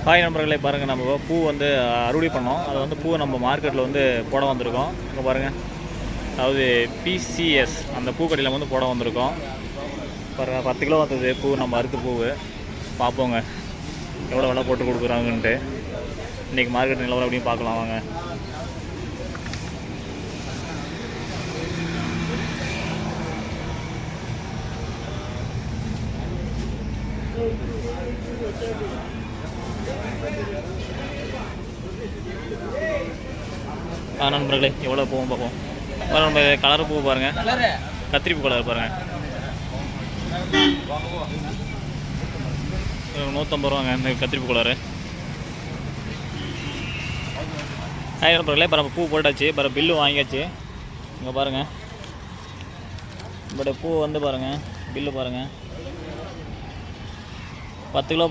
Hi நண்பர்களே, பாருங்கள் நம்ம பூ வந்து அறுவடை பண்ணோம். அதை வந்து பூவை நம்ம மார்க்கெட்டில் வந்து போட வந்திருக்கோம். இங்கே பாருங்கள், அதாவது பிசிஎஸ் அந்த பூக்கடையில் வந்து போட வந்திருக்கோம். பாருங்கள், 10 கிலோ வந்தது பூ. நம்ம அறுத்து பூவு பார்ப்போங்க எவ்வளோ விலை போட்டு கொடுக்குறாங்கன்ட்டு. இன்றைக்கி மார்க்கெட் நிலவரம் அப்படின்னு பார்க்கலாம் வாங்க. நண்பர்களே, எவ்வளோ பூவும் பார்ப்போம். நம்ம கலர் பூ பாருங்கள், கத்திரி பூ கலர் பாருங்கள், 150 ரூபாங்க இந்த கத்திரி பூ கலரு. நண்பர்களே, இப்போ நம்ம பூ போட்டாச்சு, இப்போ பில்லு வாங்கியாச்சு. இங்கே பாருங்கள், நம்மளோட பூ வந்து பாருங்கள், பில்லு பாருங்கள், 10 கிலோ